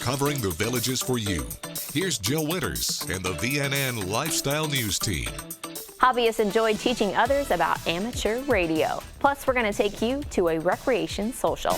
covering the villages for you. Here's Jill Winters and the VNN Lifestyle News Team. Hobbyists enjoy teaching others about amateur radio. Plus, we're going to take you to a recreation social.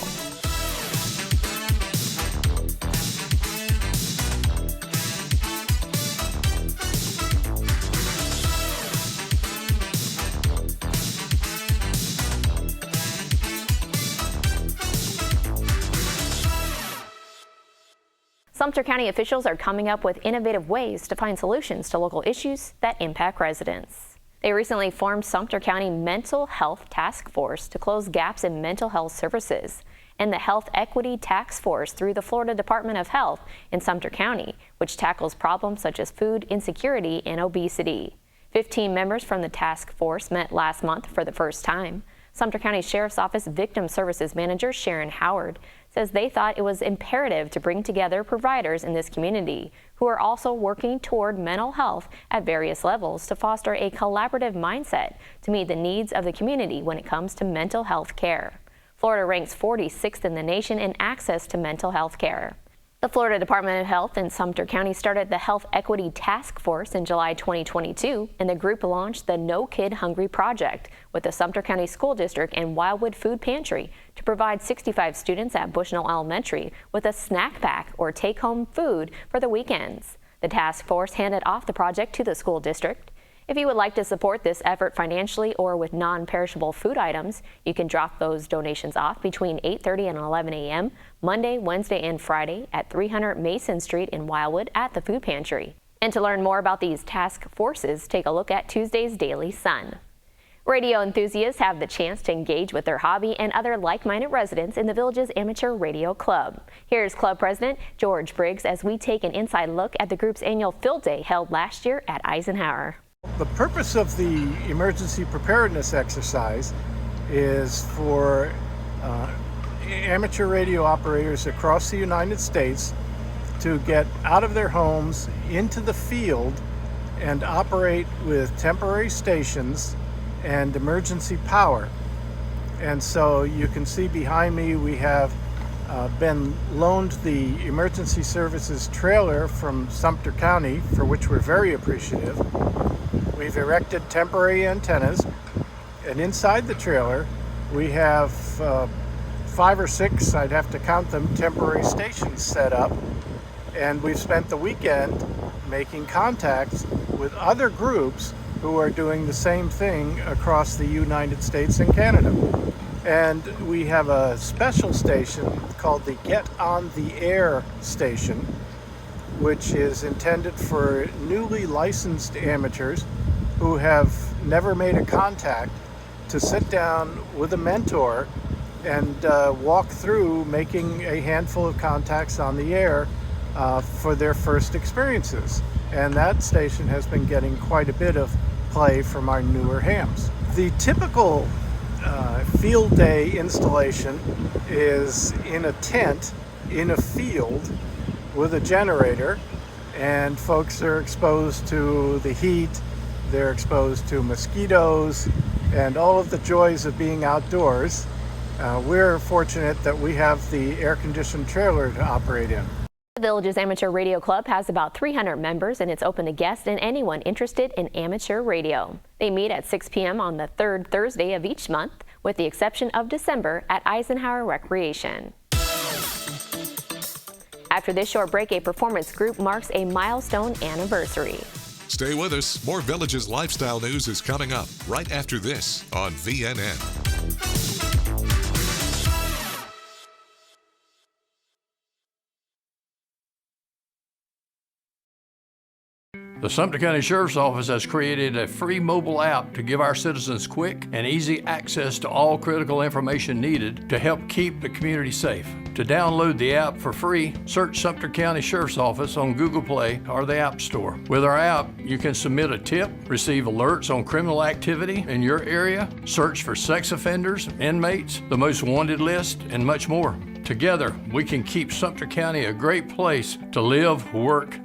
Sumter County officials are coming up with innovative ways to find solutions to local issues that impact residents. They recently formed Sumter County Mental Health Task Force to close gaps in mental health services, and the Health Equity Task Force through the Florida Department of Health in Sumter County, which tackles problems such as food insecurity and obesity. 15 members from the task force met last month for the first time. Sumter County Sheriff's Office Victim Services Manager Sharon Howard says they thought it was imperative to bring together providers in this community who are also working toward mental health at various levels to foster a collaborative mindset to meet the needs of the community when it comes to mental health care. Florida ranks 46th in the nation in access to mental health care. The Florida Department of Health in Sumter County started the Health Equity Task Force in July 2022, and the group launched the No Kid Hungry Project with the Sumter County School District and Wildwood Food Pantry to provide 65 students at Bushnell Elementary with a snack pack or take-home food for the weekends. The task force handed off the project to the school district. If you would like to support this effort financially or with non-perishable food items, you can drop those donations off between 8:30 and 11 a.m. Monday, Wednesday, and Friday at 300 Mason Street in Wildwood at the Food Pantry. And to learn more about these task forces, take a look at Tuesday's Daily Sun. Radio enthusiasts have the chance to engage with their hobby and other like-minded residents in the village's Amateur Radio Club. Here's Club President George Briggs as we take an inside look at the group's annual Field Day held last year at Eisenhower. The purpose of the emergency preparedness exercise is for amateur radio operators across the United States to get out of their homes into the field and operate with temporary stations and emergency power. And so you can see behind me we have been loaned the emergency services trailer from Sumter County, for which we're very appreciative. We've erected temporary antennas, and inside the trailer we have 5 or 6, I'd have to count them, temporary stations set up, and we've spent the weekend making contacts with other groups who are doing the same thing across the United States and Canada. And we have a special station called the Get on the Air station, which is intended for newly licensed amateurs who have never made a contact to sit down with a mentor and walk through making a handful of contacts on the air for their first experiences. And that station has been getting quite a bit of play from our newer hams. The typical field day installation is in a tent in a field with a generator, and folks are exposed to the heat, they're exposed to mosquitoes, and all of the joys of being outdoors. We're fortunate that we have the air-conditioned trailer to operate in. The village's Amateur Radio Club has about 300 members, and it's open to guests and anyone interested in amateur radio. They meet at 6 p.m. on the third Thursday of each month, with the exception of December at Eisenhower Recreation. After this short break, a performance group marks a milestone anniversary. Stay with us. More Villages Lifestyle News is coming up right after this on VNN. The Sumter County Sheriff's Office has created a free mobile app to give our citizens quick and easy access to all critical information needed to help keep the community safe. To download the app for free, search Sumter County Sheriff's Office on Google Play or the App Store. With our app, you can submit a tip, receive alerts on criminal activity in your area, search for sex offenders, inmates, the most wanted list, and much more. Together, we can keep Sumter County a great place to live, work,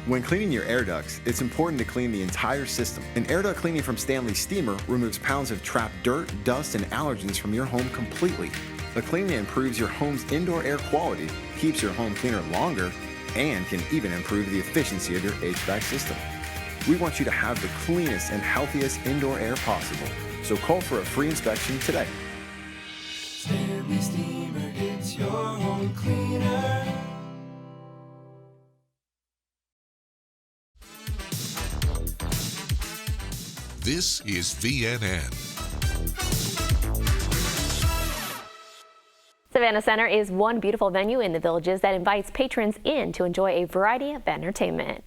When cleaning your air ducts, it's important to clean the entire system. An air duct cleaning from Stanley Steamer removes pounds of trapped dirt, dust, and allergens from your home completely. The cleaning improves your home's indoor air quality, keeps your home cleaner longer, and can even improve the efficiency of your HVAC system. We want you to have the cleanest and healthiest indoor air possible. So call for a free inspection today. Stanley Steamer gets your home cleaner. This is VNN. Savannah Center is one beautiful venue in the Villages that invites patrons in to enjoy a variety of entertainment.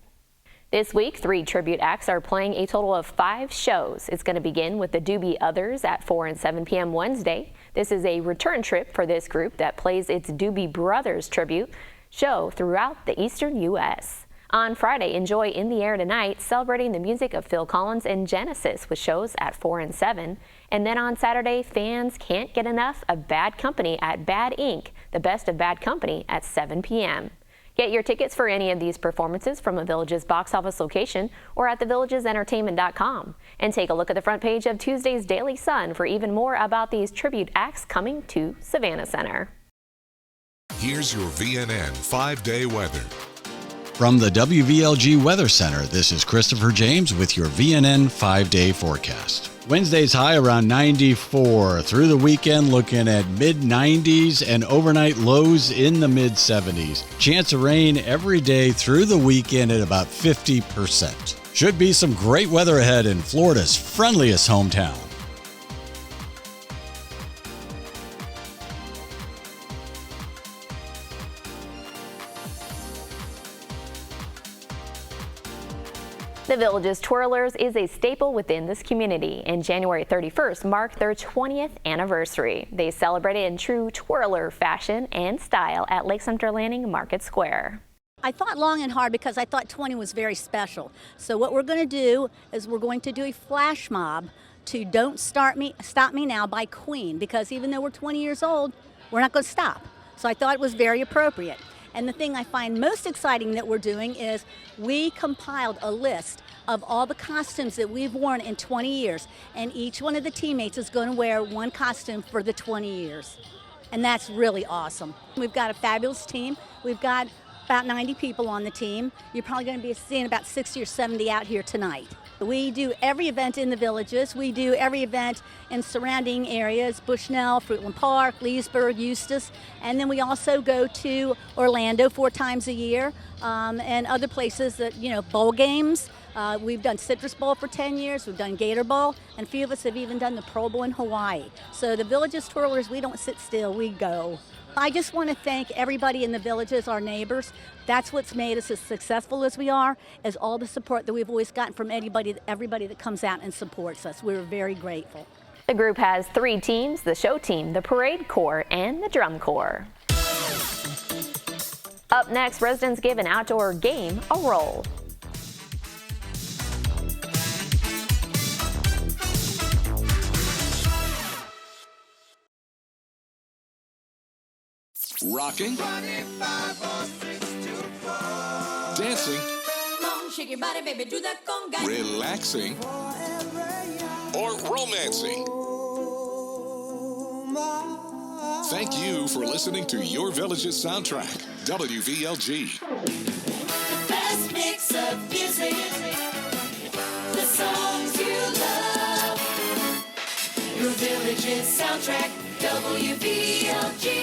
This week, 3 tribute acts are playing a total of 5 shows. It's going to begin with the Doobie Others at 4 and 7 p.m. Wednesday. This is a return trip for this group that plays its Doobie Brothers tribute show throughout the eastern U.S. On Friday, enjoy In the Air Tonight, celebrating the music of Phil Collins and Genesis with shows at 4 and 7. And then on Saturday, fans can't get enough of Bad Company at Bad Inc., the best of Bad Company at 7 p.m. Get your tickets for any of these performances from a Villages box office location or at thevillagesentertainment.com. And take a look at the front page of Tuesday's Daily Sun for even more about these tribute acts coming to Savannah Center. Here's your VNN 5-day weather. From the WVLG Weather Center, this is Christopher James with your VNN 5-day forecast. Wednesday's high around 94. Through the weekend, looking at mid-90s and overnight lows in the mid-70s. Chance of rain every day through the weekend at about 50%. Should be some great weather ahead in Florida's friendliest hometown. The Villages Twirlers is a staple within this community, and January 31st marked their 20th anniversary. They celebrated in true twirler fashion and style at Lake Sumter Landing Market Square. I thought long and hard because I thought 20 was very special. So what we're going to do is we're going to do a flash mob to Don't Stop Me Now by Queen, because even though we're 20 years old, we're not going to stop. So I thought it was very appropriate. And the thing I find most exciting that we're doing is we compiled a list of all the costumes that we've worn in 20 years, and each one of the teammates is going to wear one costume for the 20 years. And that's really awesome. We've got a fabulous team. We've got about 90 people on the team. You're probably going to be seeing about 60 or 70 out here tonight. We do every event in the Villages. We do every event in surrounding areas, Bushnell, Fruitland Park, Leesburg, Eustis, and then we also go to Orlando 4 times a year, and other places that, bowl games. We've done Citrus Bowl for 10 years, we've done Gator Bowl, and a few of us have even done the Pro Bowl in Hawaii. So the Villages Twirlers, we don't sit still, we go. I just want to thank everybody in the Villages, our neighbors. That's what's made us as successful as we are, is all the support that we've always gotten from everybody that comes out and supports us. We're very grateful. The group has 3 teams: the show team, the parade corps, and the drum corps. Up next, residents give an outdoor game a roll. Rocking. Dancing. Shake your body, baby, do that conga. Relaxing. Or romancing. Thank you for listening to Your Village's soundtrack, WVLG. The best mix of music, the songs you love. Your Village's soundtrack, WVLG.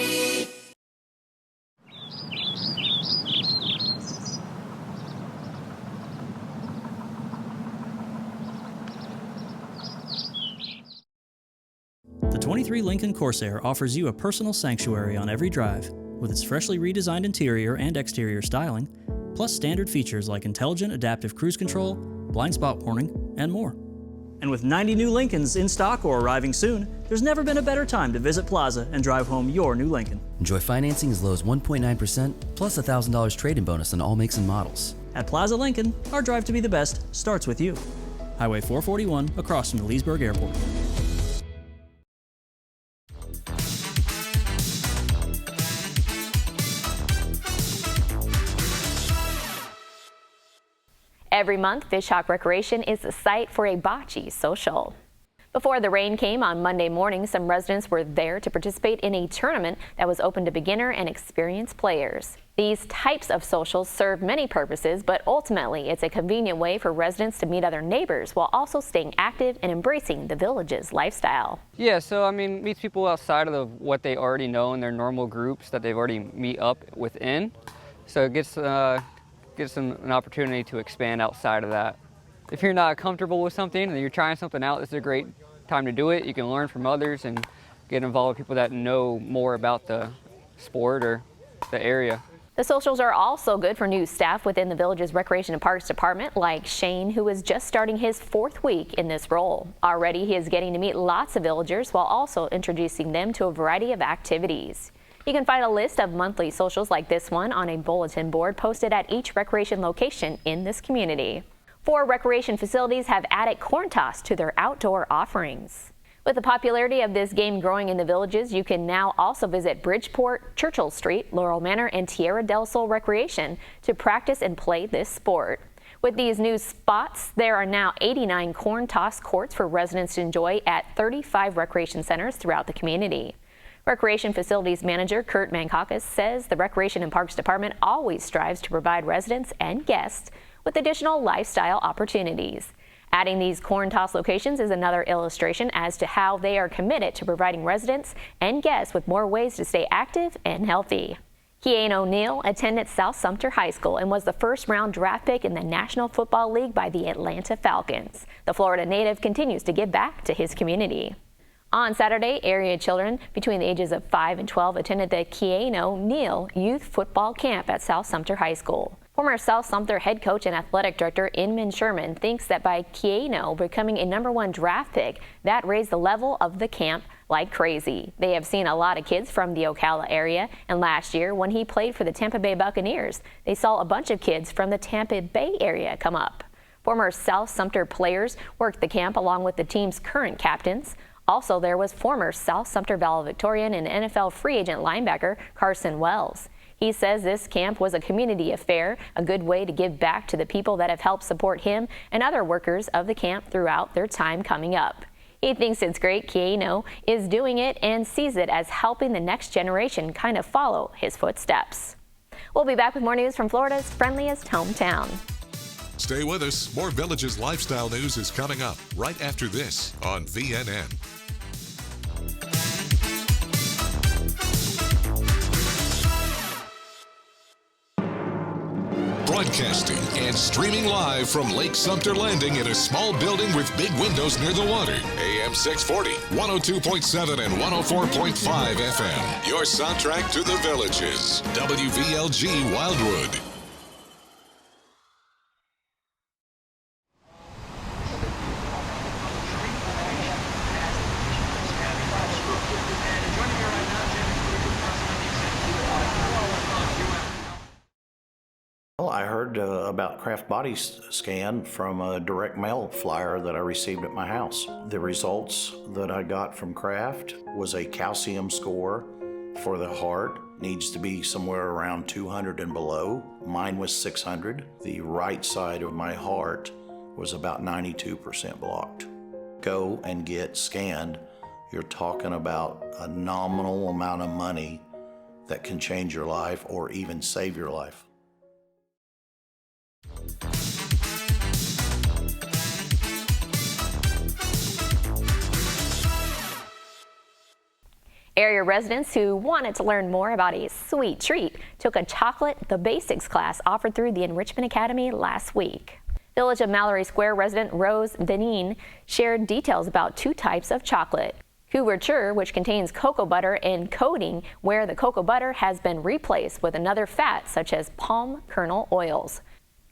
The 23 Lincoln Corsair offers you a personal sanctuary on every drive, with its freshly redesigned interior and exterior styling, plus standard features like intelligent adaptive cruise control, blind spot warning, and more. And with 90 new Lincolns in stock or arriving soon, there's never been a better time to visit Plaza and drive home your new Lincoln. Enjoy financing as low as 1.9% plus $1,000 trade-in bonus on all makes and models. At Plaza Lincoln, our drive to be the best starts with you. Highway 441 across from the Leesburg Airport. Every month, Fishhawk Recreation is the site for a bocce social. Before the rain came on Monday morning, some residents were there to participate in a tournament that was open to beginner and experienced players. These types of socials serve many purposes, but ultimately it's a convenient way for residents to meet other neighbors while also staying active and embracing the village's lifestyle. Yeah, so I mean, meets people outside of what they already know in their normal groups that they've already meet up within. So it gives them an opportunity to expand outside of that. If you're not comfortable with something and you're trying something out, this is a great time to do it. You can learn from others and get involved with people that know more about the sport or the area. The socials are also good for new staff within the village's Recreation and Parks Department, like Shane, who is just starting his 4th week in this role. Already, he is getting to meet lots of villagers while also introducing them to a variety of activities. You can find a list of monthly socials like this one on a bulletin board posted at each recreation location in this community. 4 recreation facilities have added corn toss to their outdoor offerings. With the popularity of this game growing in the villages, you can now also visit Bridgeport, Churchill Street, Laurel Manor, and Tierra del Sol Recreation to practice and play this sport. With these new spots, there are now 89 corn toss courts for residents to enjoy at 35 recreation centers throughout the community. Recreation Facilities Manager Kurt Mankakis says the Recreation and Parks Department always strives to provide residents and guests with additional lifestyle opportunities. Adding these corn toss locations is another illustration as to how they are committed to providing residents and guests with more ways to stay active and healthy. Keane O'Neill attended South Sumter High School and was the first-round draft pick in the National Football League by the Atlanta Falcons. The Florida native continues to give back to his community. On Saturday, area children between the ages of 5 and 12 attended the Keane O'Neill Youth Football Camp at South Sumter High School. Former South Sumter head coach and athletic director Inman Sherman thinks that by Keano becoming a #1 draft pick, that raised the level of the camp like crazy. They have seen a lot of kids from the Ocala area, and last year when he played for the Tampa Bay Buccaneers, they saw a bunch of kids from the Tampa Bay area come up. Former South Sumter players worked the camp along with the team's current captains. Also, there was former South Sumter valedictorian and NFL free agent linebacker Carson Wells. He says this camp was a community affair, a good way to give back to the people that have helped support him and other workers of the camp throughout their time coming up. He thinks it's great Keano is doing it and sees it as helping the next generation kind of follow his footsteps. We'll be back with more news from Florida's friendliest hometown. Stay with us. More Villages lifestyle news is coming up right after this on VNN. Broadcasting and streaming live from Lake Sumter Landing in a small building with big windows near the water. AM 640, 102.7 and 104.5 FM. Your soundtrack to the Villages. WVLG Wildwood. Well, I heard about Craft Body Scan from a direct mail flyer that I received at my house. The results that I got from Craft was a calcium score for the heart. Needs to be somewhere around 200 and below. Mine was 600. The right side of my heart was about 92% blocked. Go and get scanned. You're talking about a nominal amount of money that can change your life or even save your life. Area residents who wanted to learn more about a sweet treat took a Chocolate the Basics class offered through the Enrichment Academy last week. Village of Mallory Square resident Rose Deneen shared details about 2 types of chocolate. Couverture, which contains cocoa butter, and coating, where the cocoa butter has been replaced with another fat such as palm kernel oils.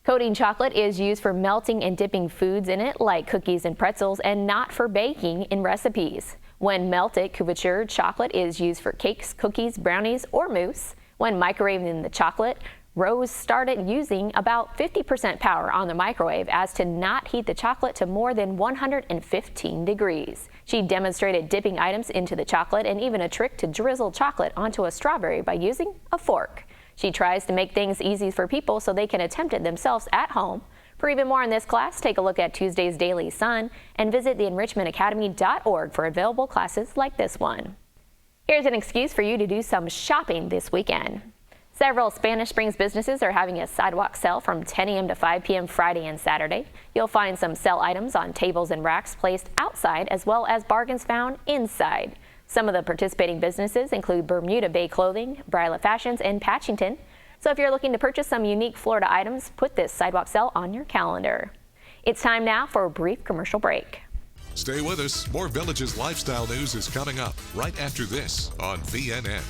Coating chocolate is used for melting and dipping foods in it like cookies and pretzels and not for baking in recipes. When melted, couverture chocolate is used for cakes, cookies, brownies, or mousse. When microwaving the chocolate, Rose started using about 50% power on the microwave as to not heat the chocolate to more than 115 degrees. She demonstrated dipping items into the chocolate and even a trick to drizzle chocolate onto a strawberry by using a fork. She tries to make things easy for people so they can attempt it themselves at home. For even more on this class, take a look at Tuesday's Daily Sun and visit theenrichmentacademy.org for available classes like this one. Here's an excuse for you to do some shopping this weekend. Several Spanish Springs businesses are having a sidewalk sale from 10 a.m. to 5 p.m. Friday and Saturday. You'll find some sale items on tables and racks placed outside, as well as bargains found inside. Some of the participating businesses include Bermuda Bay Clothing, Bryla Fashions, and Patchington. So if you're looking to purchase some unique Florida items, put this sidewalk sale on your calendar. It's time now for a brief commercial break. Stay with us. More Villages lifestyle news is coming up right after this on VNN.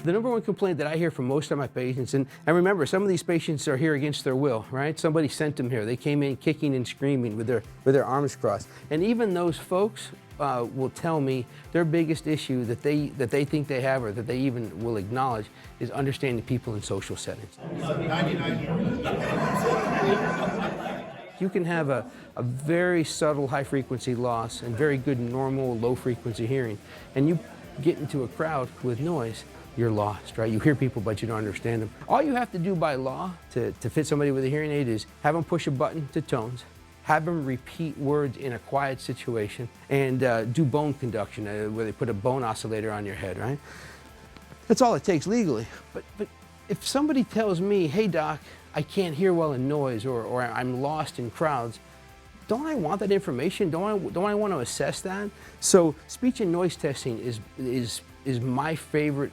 The number one complaint that I hear from most of my patients, and remember, some of these patients are here against their will, right? Somebody sent them here. They came in kicking and screaming with their arms crossed. And even those folks will tell me their biggest issue that they think they have, or that they even will acknowledge, is understanding people in social settings. You can have a very subtle high-frequency loss and very good normal low-frequency hearing, and you get into a crowd with noise, you're lost, right? You hear people, but you don't understand them. All you have to do by law to fit somebody with a hearing aid is have them push a button to tones, have them repeat words in a quiet situation, and do bone conduction, where they put a bone oscillator on your head, right? That's all it takes legally. But if somebody tells me, hey doc, I can't hear well in noise, or I'm lost in crowds, don't I want that information? Don't I want to assess that? So speech and noise testing is my favorite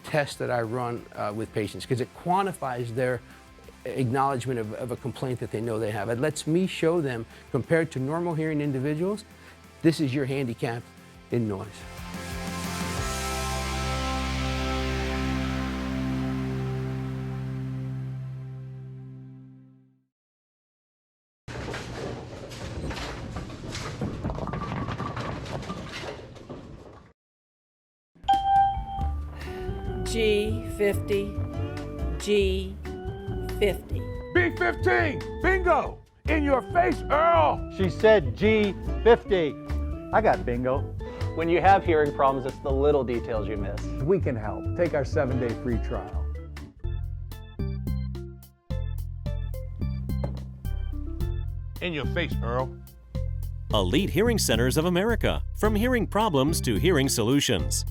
test that I run with patients, because it quantifies their acknowledgement of a complaint that they know they have. It lets me show them, compared to normal hearing individuals, this is your handicap in noise. G50, G50. B15, bingo! In your face, Earl! She said G50. I got bingo. When you have hearing problems, it's the little details you miss. We can help. Take our 7-day free trial. In your face, Earl. Elite Hearing Centers of America. From hearing problems to hearing solutions.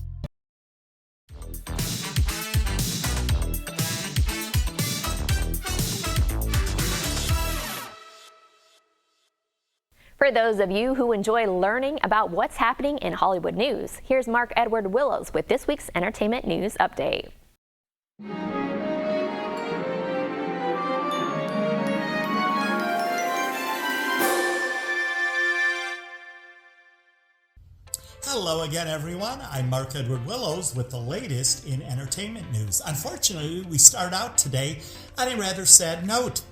For those of you who enjoy learning about what's happening in Hollywood news, here's Mark Edward Willows with this week's entertainment news update. Hello again, everyone. I'm Mark Edward Willows with the latest in entertainment news. Unfortunately, we start out today on a rather sad note.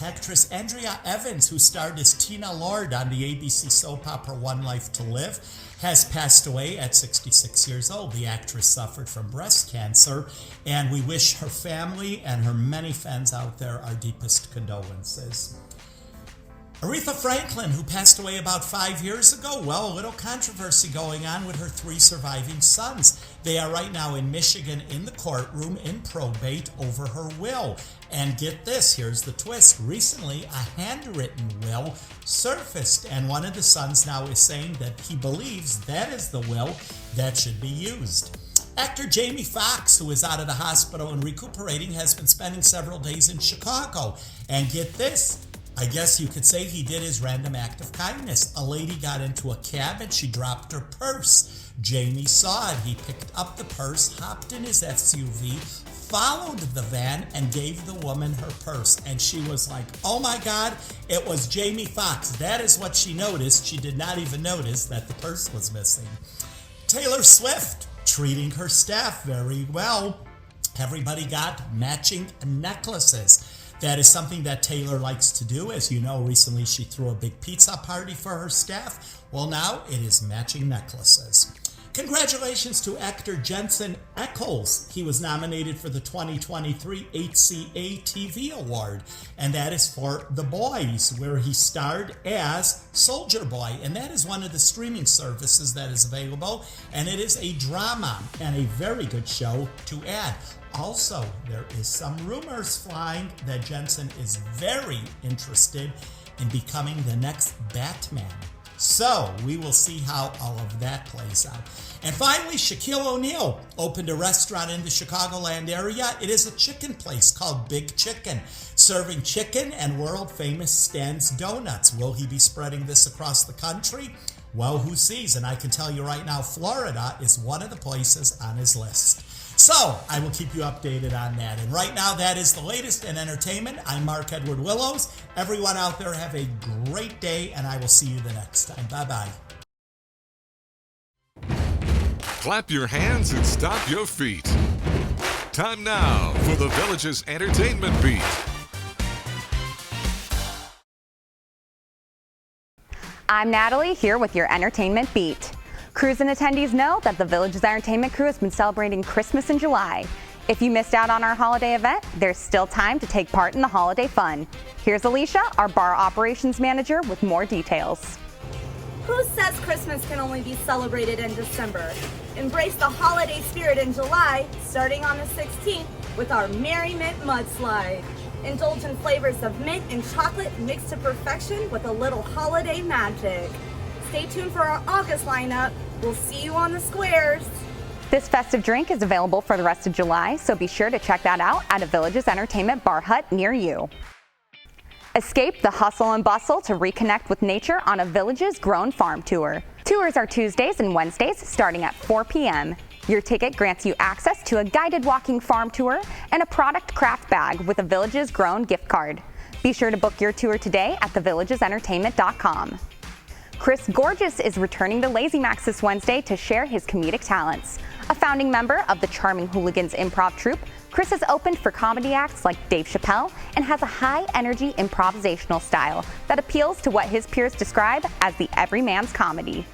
Actress Andrea Evans, who starred as Tina Lord on the ABC soap opera One Life to Live, has passed away at 66 years old. The actress suffered from breast cancer, and we wish her family and her many fans out there our deepest condolences. Aretha Franklin, who passed away about 5 years ago, well, a little controversy going on with her 3 surviving sons. They are right now in Michigan in the courtroom in probate over her will. And get this, here's the twist. Recently, a handwritten will surfaced, and one of the sons now is saying that he believes that is the will that should be used. Actor Jamie Foxx, who is out of the hospital and recuperating, has been spending several days in Chicago. And get this, I guess you could say he did his random act of kindness. A lady got into a cab and she dropped her purse. Jamie saw it. He picked up the purse, hopped in his SUV, followed the van, and gave the woman her purse. And she was like, oh my God, it was Jamie Foxx. That is what she noticed. She did not even notice that the purse was missing. Taylor Swift, treating her staff very well. Everybody got matching necklaces. That is something that Taylor likes to do. As you know, recently she threw a big pizza party for her staff. Well, now it is matching necklaces. Congratulations to actor Jensen Ackles. He was nominated for the 2023 HCA TV Award, and that is for The Boys, where he starred as Soldier Boy, and that is one of the streaming services that is available, and it is a drama and a very good show to add. Also, there is some rumors flying that Jensen is very interested in becoming the next Batman. So, we will see how all of that plays out. And finally, Shaquille O'Neal opened a restaurant in the Chicagoland area. It is a chicken place called Big Chicken, serving chicken and world-famous Stan's Donuts. Will he be spreading this across the country? Well, who sees? And I can tell you right now, Florida is one of the places on his list. So, I will keep you updated on that. And right now, that is the latest in entertainment. I'm Mark Edward Willows. Everyone out there, have a great day, and I will see you the next time. Bye-bye. Clap your hands and stomp your feet. Time now for the Village's Entertainment Beat. I'm Natalie, here with your Entertainment Beat. Cruise and attendees know that the Village's Entertainment crew has been celebrating Christmas in July. If you missed out on our holiday event, there's still time to take part in the holiday fun. Here's Alicia, our bar operations manager, with more details. Who says Christmas can only be celebrated in December? Embrace the holiday spirit in July, starting on the 16th with our Merry Mint Mudslide. Indulge in flavors of mint and chocolate mixed to perfection with a little holiday magic. Stay tuned for our August lineup. We'll see you on the squares. This festive drink is available for the rest of July, so be sure to check that out at a Village's Entertainment bar hut near you. Escape the hustle and bustle to reconnect with nature on a Village's Grown Farm Tour. Tours are Tuesdays and Wednesdays starting at 4 p.m. Your ticket grants you access to a guided walking farm tour and a product craft bag with a Village's Grown gift card. Be sure to book your tour today at thevillagesentertainment.com. Chris Gorgeous is returning to Lazy Max this Wednesday to share his comedic talents. A founding member of the Charming Hooligans improv troupe, Chris has opened for comedy acts like Dave Chappelle and has a high-energy improvisational style that appeals to what his peers describe as the everyman's comedy.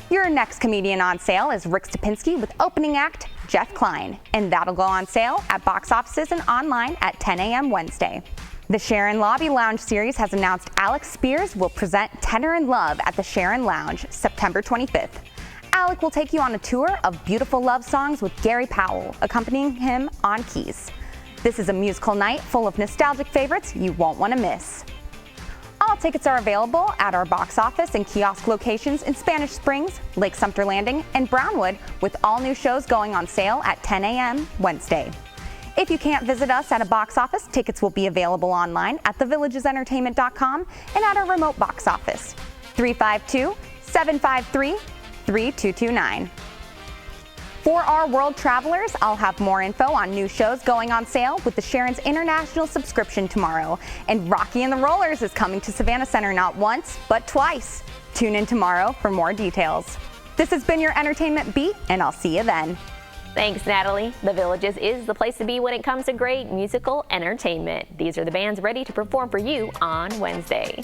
Your next comedian on sale is Rick Stupinski with opening act Jeff Klein, and that'll go on sale at box offices and online at 10 a.m. Wednesday. The Sharon Lobby Lounge series has announced Alex Spears will present Tenor in Love at the Sharon Lounge September 25th. Alec will take you on a tour of beautiful love songs with Gary Powell, accompanying him on keys. This is a musical night full of nostalgic favorites you won't want to miss. All tickets are available at our box office and kiosk locations in Spanish Springs, Lake Sumter Landing, and Brownwood, with all new shows going on sale at 10 a.m. Wednesday. If you can't visit us at a box office, tickets will be available online at thevillagesentertainment.com and at our remote box office, 352-753-3229. For our world travelers, I'll have more info on new shows going on sale with the Sharon's International subscription tomorrow. And Rocky and the Rollers is coming to Savannah Center not once, but twice. Tune in tomorrow for more details. This has been your Entertainment Beat, and I'll see you then. Thanks, Natalie. The Villages is the place to be when it comes to great musical entertainment. These are the bands ready to perform for you on Wednesday.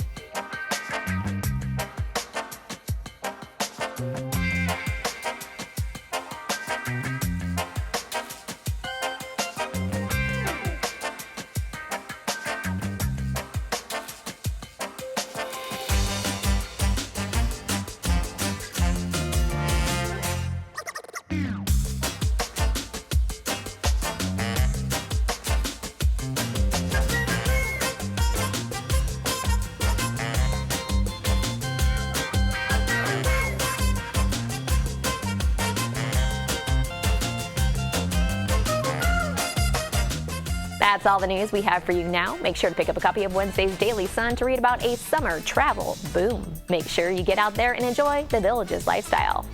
That's all the news we have for you now. Make sure to pick up a copy of Wednesday's Daily Sun to read about a summer travel boom. Make sure you get out there and enjoy the Village's lifestyle.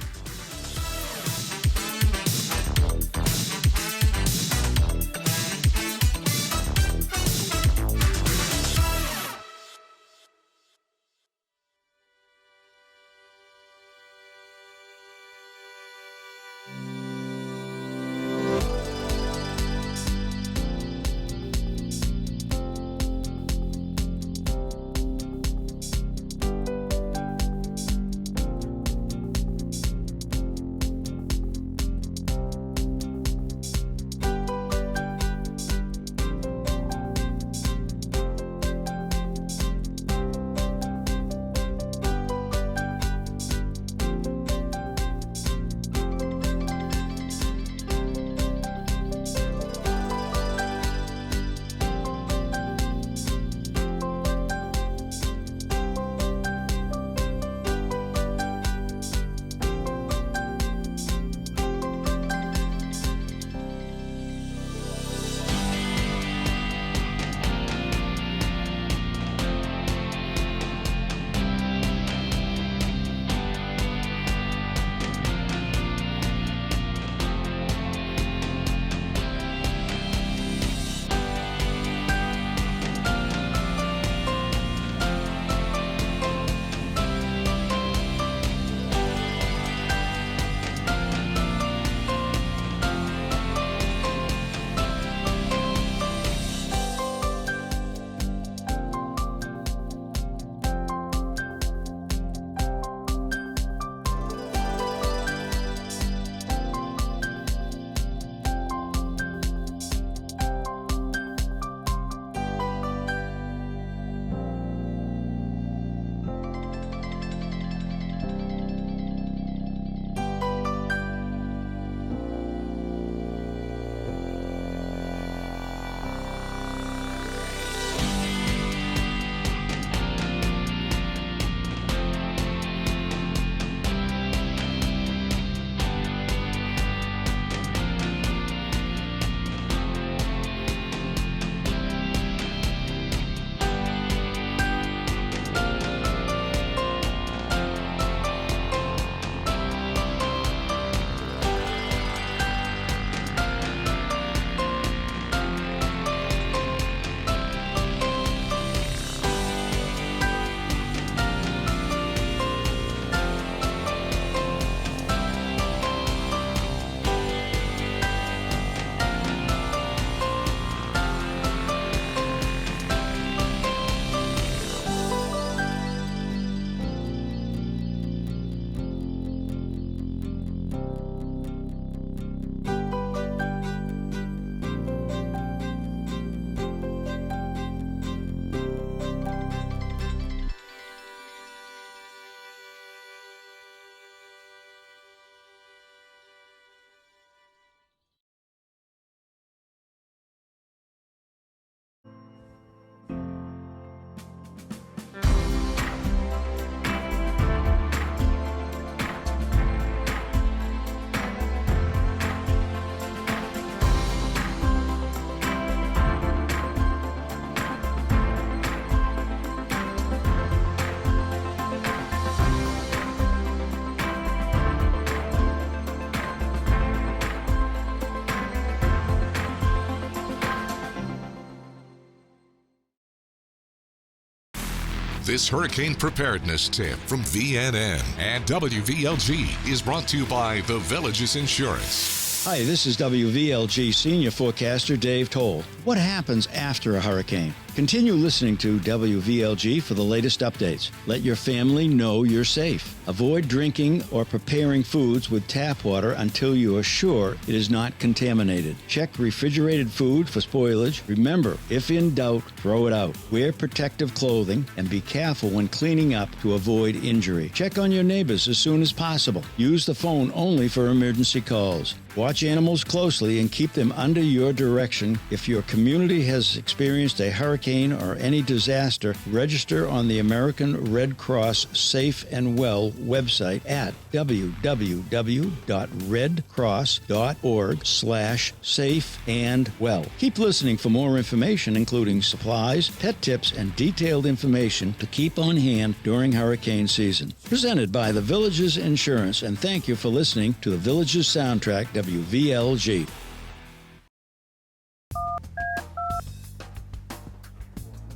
This hurricane preparedness tip from VNN and WVLG is brought to you by The Villages Insurance. Hi, this is WVLG senior forecaster Dave Toll. What happens after a hurricane? Continue listening to WVLG for the latest updates. Let your family know you're safe. Avoid drinking or preparing foods with tap water until you are sure it is not contaminated. Check refrigerated food for spoilage. Remember, if in doubt, throw it out. Wear protective clothing and be careful when cleaning up to avoid injury. Check on your neighbors as soon as possible. Use the phone only for emergency calls. Watch animals closely and keep them under your direction. If your community has experienced a hurricane or any disaster, register on the American Red Cross Safe and Well website at www.redcross.org/safeandwell. Keep listening for more information, including supplies, pet tips, and detailed information to keep on hand during hurricane season. Presented by The Villages Insurance, and thank you for listening to The Villages Soundtrack, WVLG.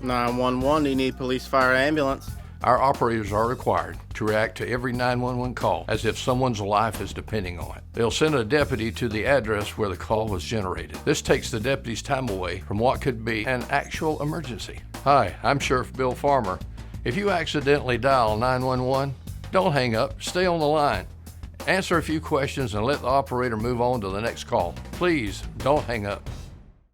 Do you need police, fire, ambulance? Our operators are required to react to every 911 call as if someone's life is depending on it. They'll send a deputy to the address where the call was generated. This takes the deputy's time away from what could be an actual emergency. Hi, I'm Sheriff Bill Farmer. If you accidentally dial 911, don't hang up, stay on the line. Answer a few questions and let the operator move on to the next call. Please don't hang up.